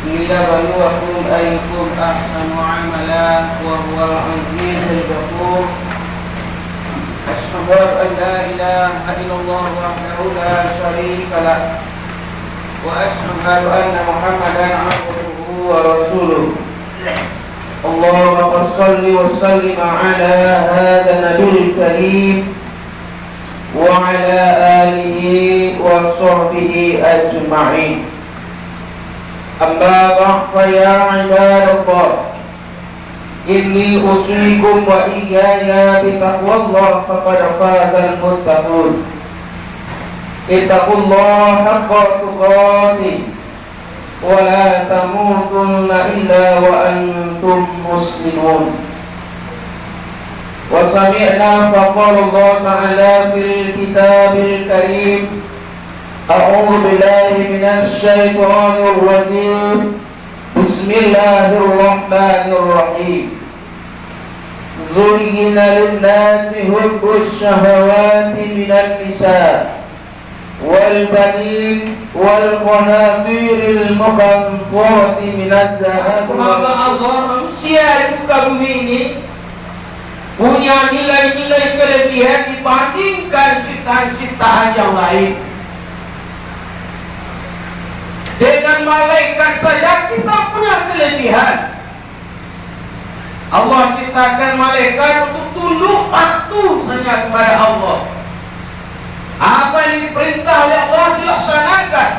ليبلوكم أيكم أحسن عملا وهو العزيز الغفور. أشهد أن لا إله إلا الله وحده لا شريك له وأشهد أن محمدا عبده ورسوله. اللهم صل وسلم على هذا النبي الكريم وعلى آله وصحبه أجمعين. أما بعد فيا عباد الله إني أوصيكم وإياي بتقوى الله فقد فاز المتقون. اتقوا الله حق تقاته ولا تموتن إلا وأنتم مسلمون. وسمعنا فقال الله تعالى في الكتاب الكريم: أعوذ بالله من الشيطان الرجيم. بسم الله الرحمن الرحيم. زين للناس حب الشهوات من النساء والبنين والقناطير المقنطرة من الذهب. Allah manusia di muka bumi ini punya nilai-nilai kelebihan dibandingkan ciptaan-ciptaan yang lain. Dengan malaikat saja kita punya kelebihan. Allah ciptakan malaikat untuk tunduk patuh saja kepada Allah. Apa yang diperintah oleh Allah dilaksanakan.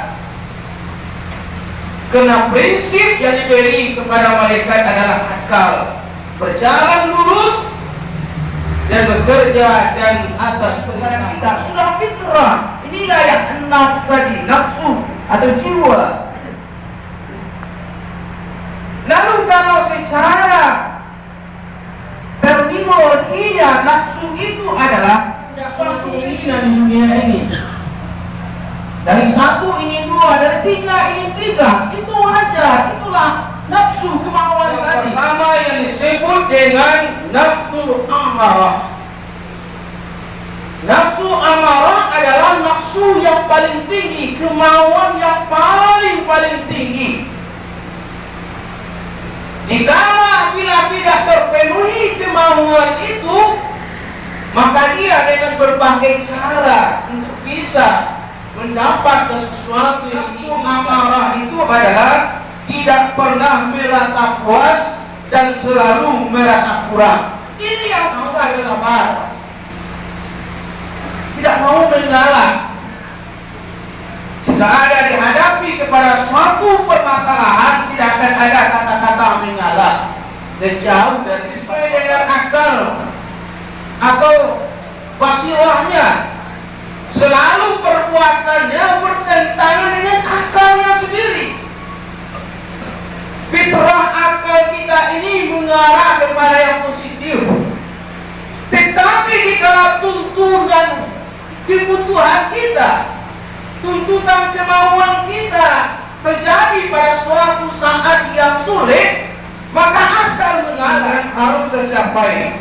Karena prinsip yang diberi kepada malaikat adalah akal, berjalan lurus dan bekerja dan atas perintah kita. Sudah fitrah. Inilah yang nafsu tadi, nafsu atau jiwa. Lalu kalau secara terminologinya nafsu itu adalah suatu keinginan di dunia ini. Dari satu ingin dua, dari tiga ingin tiga. Itu wajar, itulah nafsu kemauan tadi. Pertama yang disebut dengan nafsu amarah. Nafsu amarah adalah nafsu yang paling tinggi, kemauan yang paling tinggi. Dikala bila tidak terpenuhi kemauan itu, maka dia dengan berbagai cara untuk bisa mendapatkan sesuatu. Nafsu amarah itu adalah tidak pernah merasa puas dan selalu merasa kurang. Ini yang susah disabar. Tidak mau mengalah. Jika ada dihadapi kepada suatu permasalahan, tidak akan ada kata-kata mengalah dan jauh dari sesuai dengan akal atau basirahnya. Selalu perbuatannya bertentangan dengan akalnya sendiri. Fitrah akal kita ini mengarah kepada yang positif. Tetapi dikala tuntunan kebutuhan kita, tuntutan kemauan kita terjadi pada suatu saat yang sulit, maka akal mengalah harus tercapai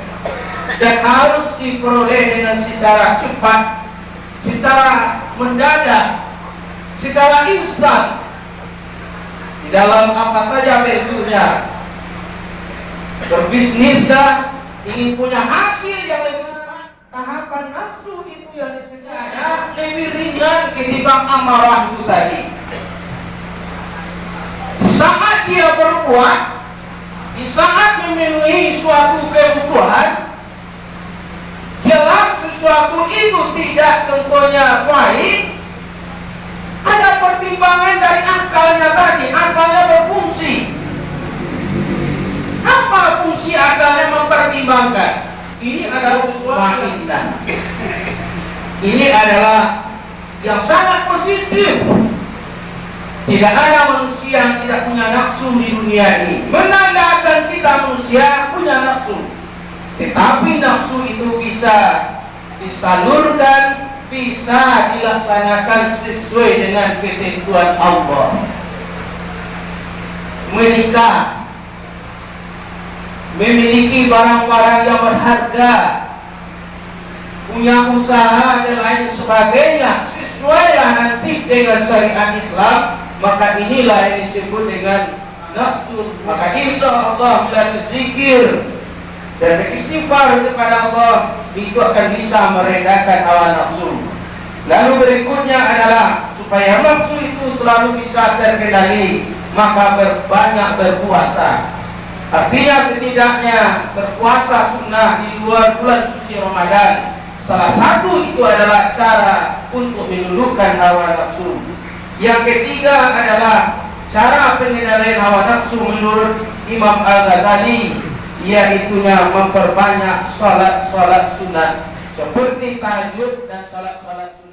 dan harus diperoleh dengan secara cepat, secara mendadak, secara instan. Di dalam apa saja bentuknya, berbisnis kah, ingin punya hasil yang lebih cepat, tahapan nafsu itu yang disediakan lebih ringan ketimbang amarah itu tadi. Di saat dia berbuat, di saat memenuhi suatu kebutuhan, jelas sesuatu itu tidak contohnya baik, ada pertimbangan dari akalnya tadi. Akalnya berfungsi. Apa fungsi akalnya mempertimbangkan? Ini adalah sesuatu indah. Ini adalah yang sangat positif. Tidak ada manusia yang tidak punya nafsu di dunia ini. Menandakan kita manusia punya nafsu. Tetapi nafsu itu bisa disalurkan, bisa dilaksanakan sesuai dengan ketentuan Allah. Menikah, memiliki barang-barang yang berharga, punya usaha dan lain sebagainya, sesuailah nanti dengan syariat Islam, maka inilah yang disebut dengan nafsu. Maka insya Allah bila berzikir dan beristighfar kepada Allah, itu akan bisa meredakan hawa nafsu. Lalu berikutnya adalah supaya nafsu itu selalu bisa terkendali, maka berbanyak berpuasa. Artinya setidaknya berpuasa sunnah di luar bulan suci Ramadan. Salah satu itu adalah cara untuk menundukkan hawa nafsu. Yang ketiga adalah cara pengendalian hawa nafsu menurut Imam Al-Ghazali, yaitunya memperbanyak salat-salat sunat seperti tahajud dan salat-salat sunat.